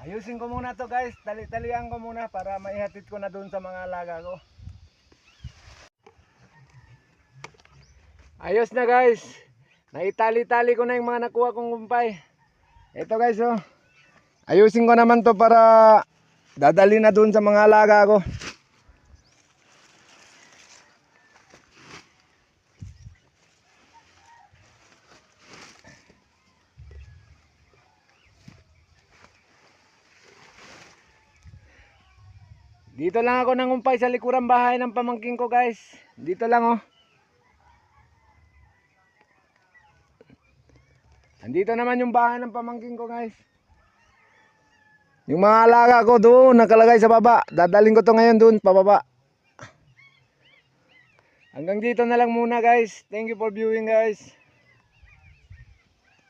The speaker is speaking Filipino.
Ayusin ko muna to guys, tali-talian ko muna para maihatid ko na dun sa mga alaga ko. Ayos na guys, naitali-tali ko na yung mga nakuha kong kumpay. Ito guys oh, ayusin ko naman to para dadali na dun sa mga alaga ko. Dito lang ako nangumpay sa likurang bahay ng pamangkin ko guys. Dito lang oh. Andito naman yung bahay ng pamangkin ko guys. Yung mga alaga ko doon nakalagay sa baba. Dadaling ko to ngayon doon pababa. Hanggang dito na lang muna guys. Thank you for viewing guys.